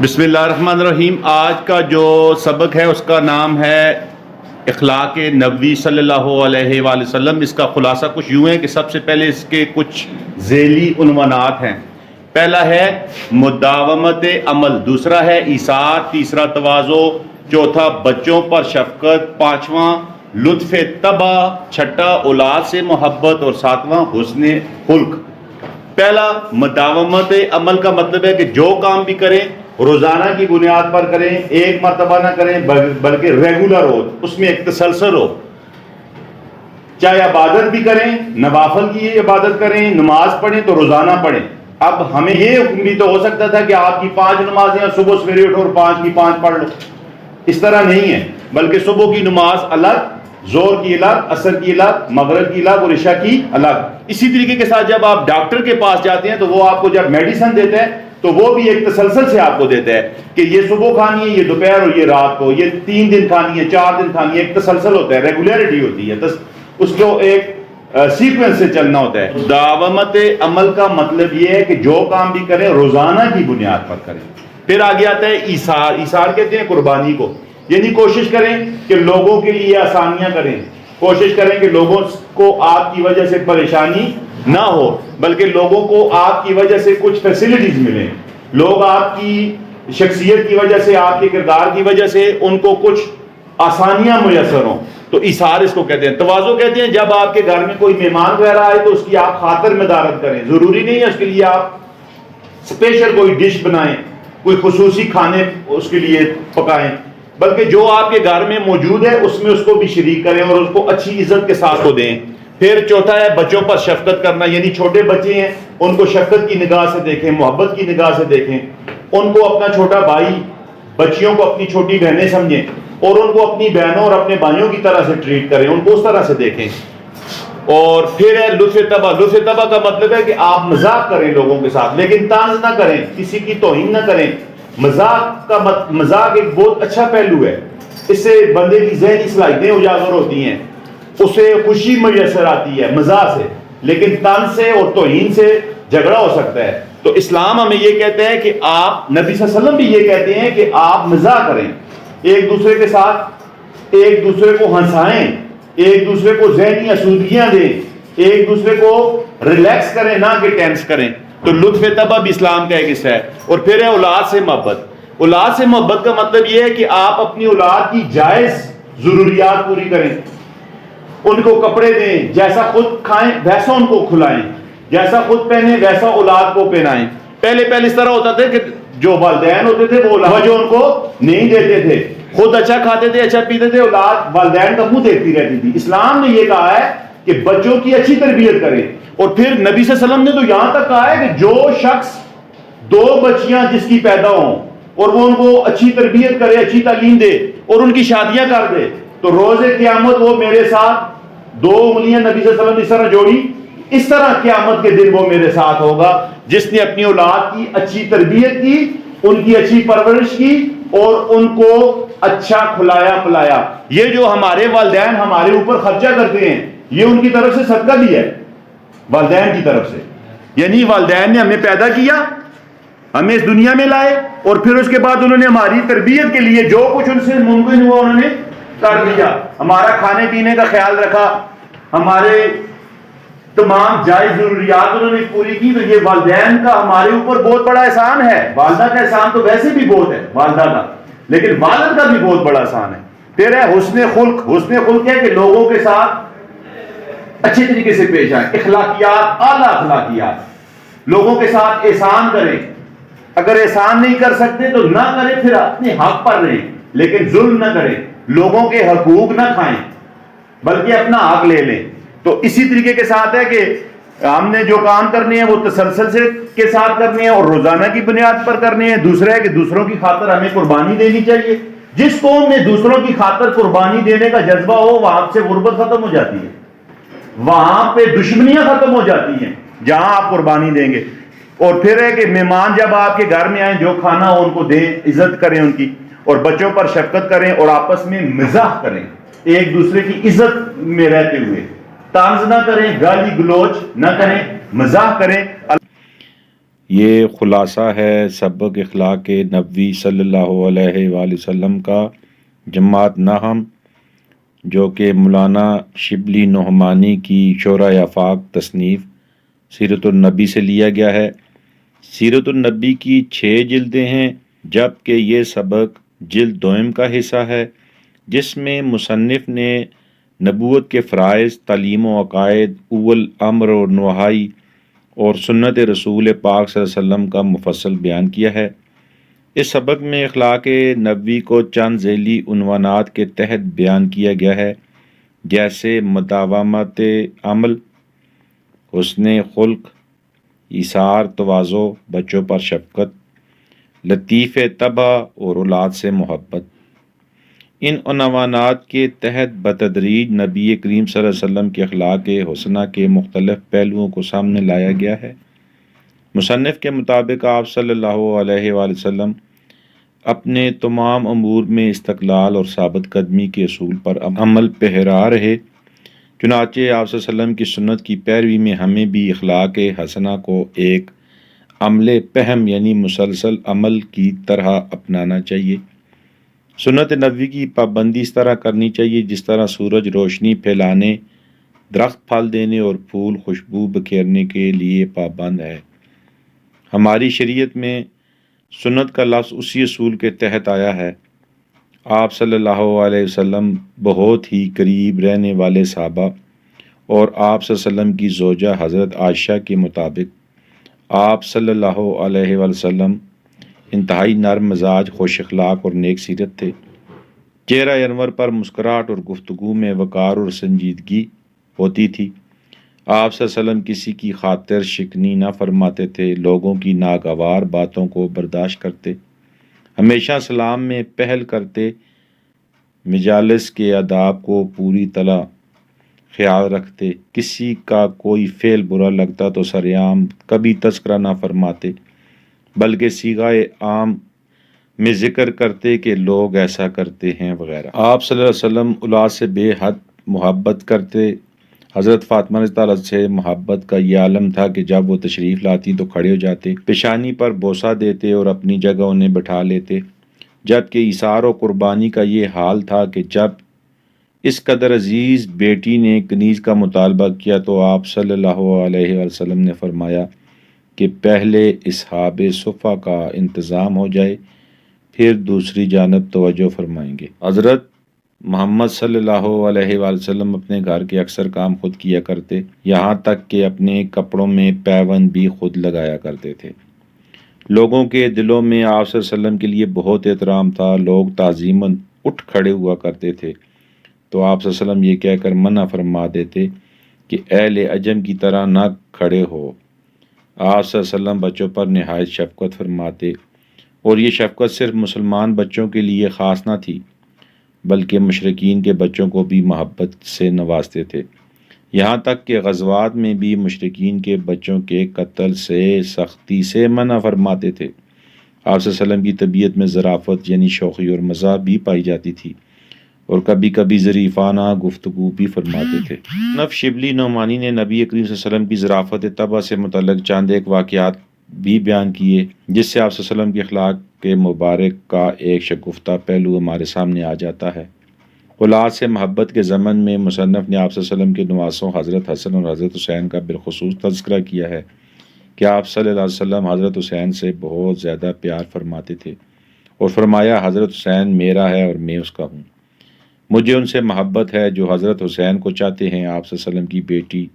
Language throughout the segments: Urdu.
بسم اللہ الرحمن الرحیم۔ آج کا جو سبق ہے اس کا نام ہے اخلاق نبوی صلی اللہ علیہ وآلہ وسلم۔ اس کا خلاصہ کچھ یوں ہے کہ سب سے پہلے اس کے کچھ ذیلی عنوانات ہیں۔ پہلا ہے مداومت عمل، دوسرا ہے ایثار، تیسرا تواضع، چوتھا بچوں پر شفقت، پانچواں لطف طبع، چھٹا اولاد سے محبت اور ساتواں حسن خلق۔ پہلا مداومت عمل کا مطلب ہے کہ جو کام بھی کریں روزانہ کی بنیاد پر کریں، ایک مرتبہ نہ کریں بلکہ ریگولر ہو، اس میں ایک تسلسل ہو۔ چاہے عبادت بھی کریں، نوافل کی عبادت کریں، نماز پڑھیں تو روزانہ پڑھیں۔ اب ہمیں یہ حکم بھی تو ہو سکتا تھا کہ آپ کی 5 نمازیں اور صبح سویرے اٹھو اور 5 کی 5 پڑھ لو، اس طرح نہیں ہے، بلکہ صبح کی نماز الگ، زور کی الگ، عصر کی الگ، مغرب کی الگ اور عشاء کی الگ۔ اسی طریقے کے ساتھ جب آپ ڈاکٹر کے پاس جاتے ہیں تو وہ آپ کو جب میڈیسن دیتے ہیں تو وہ بھی ایک تسلسل سے آپ کو دیتا ہے کہ یہ صبح کھانی ہے، یہ دوپہر اور یہ رات کو، یہ 3 دن کھانی ہے، 4 دن کھانی ہے، ایک تسلسل ہوتا ہے، ریگولیرٹی ہوتی ہے، اس کو ایک سیکوینس سے چلنا ہوتا ہے۔ دعوت عمل کا مطلب یہ ہے کہ جو کام بھی کریں روزانہ کی بنیاد پر کریں۔ پھر آگے آتا ہے ایثار۔ ایثار کہتے ہیں قربانی کو، یعنی کوشش کریں کہ لوگوں کے لیے آسانیاں کریں، کوشش کریں کہ لوگوں کو آپ کی وجہ سے پریشانی نہ ہو، بلکہ لوگوں کو آپ کی وجہ سے کچھ فیسلٹیز ملیں، لوگ آپ کی شخصیت کی وجہ سے، آپ کے کردار کی وجہ سے ان کو کچھ آسانیاں میسر ہوں، تو ایثار اس کو کہتے ہیں۔ تواضع کہتے ہیں جب آپ کے گھر میں کوئی مہمان وغیرہ آئے تو اس کی آپ خاطر مدارت کریں، ضروری نہیں ہے اس کے لیے آپ اسپیشل کوئی ڈش بنائیں، کوئی خصوصی کھانے اس کے لیے پکائیں، بلکہ جو آپ کے گھر میں موجود ہے اس میں اس کو بھی شریک کریں اور اس کو اچھی عزت کے ساتھ کو دیں۔ پھر چوتھا ہے بچوں پر شفقت کرنا، یعنی چھوٹے بچے ہیں ان کو شفقت کی نگاہ سے دیکھیں، محبت کی نگاہ سے دیکھیں، ان کو اپنا چھوٹا بھائی، بچیوں کو اپنی چھوٹی بہنیں سمجھیں اور ان کو اپنی بہنوں اور اپنے بھائیوں کی طرح سے ٹریٹ کریں، ان کو اس طرح سے دیکھیں۔ اور پھر ہے لطف طبع۔ لطف طبع کا مطلب ہے کہ آپ مذاق کریں لوگوں کے ساتھ، لیکن طنز نہ کریں، کسی کی توہین نہ کریں۔ مذاق ایک بہت اچھا پہلو ہے، اس سے بندے کی ذہنی صلاحیتیں اجاگر ہوتی ہیں، اسے خوشی میسر آتی ہے مزاح سے، لیکن طنز سے اور توہین سے جھگڑا ہو سکتا ہے۔ تو اسلام ہمیں یہ کہتے ہیں کہ آپ، نبی صلی اللہ علیہ وسلم بھی یہ کہتے ہیں کہ آپ مزاح کریں، ایک دوسرے کے ساتھ ایک دوسرے کو ہنسائیں، ایک دوسرے کو ذہنی آسودگیاں دیں، ایک دوسرے کو ریلیکس کریں نہ کہ ٹینس کریں۔ تو لطف طبع بھی اسلام کا ایک حصہ ہے۔ اور پھر ہے اولاد سے محبت۔ اولاد سے محبت کا مطلب یہ ہے کہ آپ اپنی اولاد کی جائز ضروریات پوری کریں، ان کو کپڑے دیں، جیسا خود کھائیں ویسا ان کو کھلائیں، جیسا خود پہنیں ویسا اولاد کو پہنائیں۔ پہلے اس طرح ہوتا تھا کہ جو والدین ہوتے تھے وہ اولاد جو ان کو نہیں دیتے تھے، خود اچھا کھاتے تھے، اچھا پیتے تھے، اولاد والدین کا منہ دیکھتی رہتی تھی۔ اسلام نے یہ کہا ہے کہ بچوں کی اچھی تربیت کریں، اور پھر نبی صلی اللہ علیہ وسلم نے تو یہاں تک کہا ہے کہ جو شخص 2 بچیاں جس کی پیدا ہوں اور وہ ان کو اچھی تربیت کرے، اچھی تعلیم دے اور ان کی شادیاں کر دے تو روز قیامت وہ میرے ساتھ 2 انگلیاں نبی صلی اللہ علیہ وسلم نے اس طرح جوڑی، اس طرح قیامت کے دن وہ میرے ساتھ ہوگا جس نے اپنی اولاد کی اچھی تربیت کی، ان کی اچھی پرورش کی اور ان کو اچھا کھلایا پلایا۔ یہ جو ہمارے والدین ہمارے اوپر خرچہ کرتے ہیں یہ ان کی طرف سے صدقہ بھی ہے، والدین کی طرف سے، یعنی والدین نے ہمیں پیدا کیا، ہمیں اس دنیا میں لائے اور پھر اس کے بعد انہوں نے ہماری تربیت کے لیے جو کچھ ان سے ممکن ہوا انہوں نے کر دیا، ہمارا کھانے پینے کا خیال رکھا، ہمارے تمام جائز ضروریات انہوں نے پوری کی۔ تو یہ والدین کا ہمارے اوپر بہت بڑا احسان ہے۔ والدہ کا احسان تو ویسے بھی بہت ہے والدہ کا، لیکن والد کا بھی بہت بڑا احسان ہے۔ پھر ہے حسن خلق۔ حسن خلق ہے کہ لوگوں کے ساتھ اچھے طریقے سے پیش آئیں، اخلاقیات، اعلیٰ اخلاقیات، لوگوں کے ساتھ احسان کریں، اگر احسان نہیں کر سکتے تو نہ کریں، پھر اپنے حق پر رہیں لیکن ظلم نہ کریں، لوگوں کے حقوق نہ کھائیں بلکہ اپنا حق لے لیں۔ تو اسی طریقے کے ساتھ ہے کہ ہم نے جو کام کرنے ہیں وہ تسلسل سے کے ساتھ کرنے ہیں اور روزانہ کی بنیاد پر کرنے ہیں۔ دوسرا ہے کہ دوسروں کی خاطر ہمیں قربانی دینی چاہیے۔ جس قوم میں دوسروں کی خاطر قربانی دینے کا جذبہ ہو وہاں سے غربت ختم ہو جاتی ہے، وہاں پہ دشمنیاں ختم ہو جاتی ہیں جہاں آپ قربانی دیں گے۔ اور پھر ہے کہ مہمان جب آپ کے گھر میں آئیں جو کھانا ہو ان کو دیں، عزت کریں ان کی، اور بچوں پر شفقت کریں اور آپس میں مزاح کریں، ایک دوسرے کی عزت میں رہتے ہوئے، طنز نہ کریں، گالی گلوچ نہ کریں، مزاح کریں۔ یہ خلاصہ ہے سبق اخلاق نبوی صلی اللہ علیہ وآلہ وسلم کا جماعت نہم، جو کہ مولانا شبلی نعمانی کی شورۂ آفاق تصنیف سیرت النبی سے لیا گیا ہے۔ سیرت النبی کی 6 جلدیں ہیں، جبکہ یہ سبق جلد دوم کا حصہ ہے، جس میں مصنف نے نبوت کے فرائض، تعلیم و عقائد، اول امر و نہائی اور سنت رسول پاک صلی اللہ علیہ وسلم کا مفصل بیان کیا ہے۔ اس سبق میں اخلاق نبوی کو چند ذیلی عنوانات کے تحت بیان کیا گیا ہے، جیسے مداومت عمل، حسن خلق، ایثار تواضع، بچوں پر شفقت، لطیف طبع اور اولاد سے محبت۔ ان عنوانات کے تحت بتدریج نبی کریم صلی اللہ علیہ وسلم کے اخلاق حسنہ کے مختلف پہلوؤں کو سامنے لایا گیا ہے۔ مصنف کے مطابق آپ صلی اللہ علیہ وآلہ وسلم اپنے تمام امور میں استقلال اور ثابت قدمی کے اصول پر عمل پیرا رہے، چنانچہ آپ صلی اللہ علیہ وسلم کی سنت کی پیروی میں ہمیں بھی اخلاق حسنہ کو ایک عمل پہم یعنی مسلسل عمل کی طرح اپنانا چاہیے۔ سنت نبوی کی پابندی اس طرح کرنی چاہیے جس طرح سورج روشنی پھیلانے، درخت پھل دینے اور پھول خوشبو بکھیرنے کے لیے پابند ہے۔ ہماری شریعت میں سنت کا لفظ اسی اصول کے تحت آیا ہے۔ آپ صلی اللہ علیہ وسلم بہت ہی قریب رہنے والے صحابہ اور آپ صلی اللہ علیہ وسلم کی زوجہ حضرت عائشہ کے مطابق آپ صلی اللہ علیہ وسلم انتہائی نرم مزاج، خوش اخلاق اور نیک سیرت تھے۔ چہرہ انور پر مسکراہٹ اور گفتگو میں وقار اور سنجیدگی ہوتی تھی۔ آپ صلی اللہ علیہ وسلم کسی کی خاطر شکنی نہ فرماتے تھے، لوگوں کی ناگوار باتوں کو برداشت کرتے، ہمیشہ سلام میں پہل کرتے، مجالس کے آداب کو پوری طرح خیال رکھتے، کسی کا کوئی فعل برا لگتا تو سرعام کبھی تذکرہ نہ فرماتے بلکہ صیغۂ عام میں ذکر کرتے کہ لوگ ایسا کرتے ہیں وغیرہ۔ آپ صلی اللہ علیہ وسلم اولاد سے بے حد محبت کرتے۔ حضرت فاطمہ رضی اللہ عنہا سے محبت کا یہ عالم تھا کہ جب وہ تشریف لاتی تو کھڑے ہو جاتے، پیشانی پر بوسہ دیتے اور اپنی جگہ انہیں بٹھا لیتے، جبکہ ایثار و قربانی کا یہ حال تھا کہ جب اس قدر عزیز بیٹی نے کنیز کا مطالبہ کیا تو آپ صلی اللہ علیہ وسلم نے فرمایا کہ پہلے اصحاب صفہ کا انتظام ہو جائے، پھر دوسری جانب توجہ فرمائیں گے۔ حضرت محمد صلی اللہ علیہ وآلہ وسلم اپنے گھر کے اکثر کام خود کیا کرتے، یہاں تک کہ اپنے کپڑوں میں پیوند بھی خود لگایا کرتے تھے۔ لوگوں کے دلوں میں آپ صلی اللہ علیہ وسلم کے لیے بہت احترام تھا، لوگ تعظیماً اٹھ کھڑے ہوا کرتے تھے تو آپ صلی اللہ علیہ وسلم یہ کہہ کر منع فرما دیتے کہ اہل عجم کی طرح نہ کھڑے ہو۔ آپ صلی اللہ علیہ وسلم بچوں پر نہایت شفقت فرماتے، اور یہ شفقت صرف مسلمان بچوں کے لیے خاص نہ تھی بلکہ مشرکین کے بچوں کو بھی محبت سے نوازتے تھے، یہاں تک کہ غزوات میں بھی مشرکین کے بچوں کے قتل سے سختی سے منع فرماتے تھے۔ آپ صلی اللہ علیہ وسلم کی طبیعت میں ظرافت یعنی شوخی اور مزاح بھی پائی جاتی تھی، اور کبھی کبھی ظریفانہ گفتگو بھی فرماتے تھے۔ نف شبلی نعمانی نے نبی کریم صلی اللہ علیہ وسلم کی ظرافت طبع سے متعلق چند ایک واقعات بھی بیان کیے، جس سے آپ صلی اللہ علیہ وسلم کے اخلاق کے مبارک کا ایک شگفتہ پہلو ہمارے سامنے آ جاتا ہے۔ اولاد سے محبت کے ضمن میں مصنف نے آپ صلی اللہ علیہ وسلم کے نواسوں حضرت حسن اور حضرت حسین کا بالخصوص تذکرہ کیا ہے کہ آپ صلی اللہ علیہ وسلم حضرت حسین سے بہت زیادہ پیار فرماتے تھے، اور فرمایا حضرت حسین میرا ہے اور میں اس کا ہوں، مجھے ان سے محبت ہے جو حضرت حسین کو چاہتے ہیں۔ آپ صلی اللہ علیہ وسلم کی بیٹی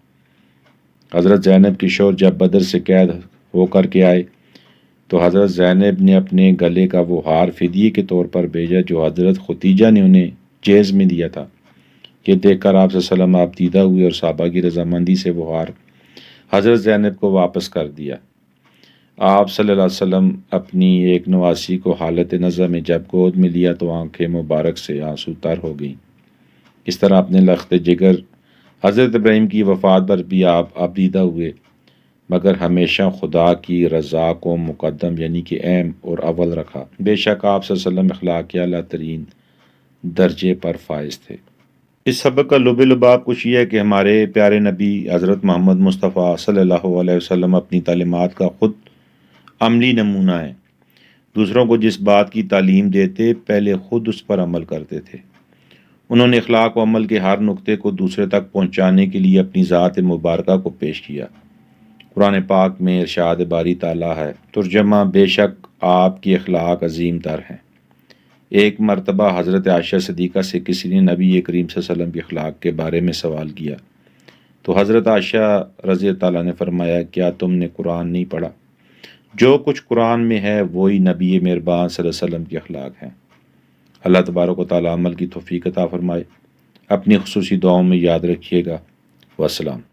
حضرت زینب کی شوہر جب بدر سے قید ہو کر کے آئے تو حضرت زینب نے اپنے گلے کا وہ ہار فدیے کے طور پر بھیجا جو حضرت ختیجہ نے انہیں جیز میں دیا تھا۔ یہ دیکھ کر آپ صلی اللہ علیہ وسلم آپ دیدہ ہوئے اور صحابہ کی رضامندی سے وہ ہار حضرت زینب کو واپس کر دیا۔ آپ صلی اللہ علیہ وسلم اپنی ایک نواسی کو حالت نزع میں جب گود میں لیا تو آنکھیں مبارک سے آنسو تر ہو گئیں۔ اس طرح اپنے لخت جگر حضرت ابراہیم کی وفات پر بھی آپ دیدہ ہوئے، مگر ہمیشہ خدا کی رضا کو مقدم یعنی کہ اہم اور اول رکھا۔ بے شک آپ صلی اللہ علیہ وسلم اخلاق کے اعلیٰ ترین درجے پر فائز تھے۔ اس سبق کا لب لباب کچھ یہ ہے کہ ہمارے پیارے نبی حضرت محمد مصطفیٰ صلی اللہ علیہ وسلم اپنی تعلیمات کا خود عملی نمونہ ہیں۔ دوسروں کو جس بات کی تعلیم دیتے پہلے خود اس پر عمل کرتے تھے۔ انہوں نے اخلاق و عمل کے ہر نقطے کو دوسرے تک پہنچانے کے لیے اپنی ذات مبارکہ کو پیش کیا۔ قرآن پاک میں ارشاد باری تعالیٰ ہے، ترجمہ: بے شک آپ کی اخلاق عظیم تر ہیں۔ ایک مرتبہ حضرت عائشہ صدیقہ سے کسی نے نبی کریم صلی اللہ علیہ وسلم کی اخلاق کے بارے میں سوال کیا تو حضرت عائشہ رضی اللہ تعالیٰ نے فرمایا، کیا تم نے قرآن نہیں پڑھا؟ جو کچھ قرآن میں ہے وہی نبی مہربان صلی اللہ علیہ وسلم کی اخلاق ہیں۔ اللہ تبارک و تعالیٰ عمل کی توفیق عطا فرمائے۔ اپنی خصوصی دعاؤں میں یاد رکھیے گا۔ والسلام۔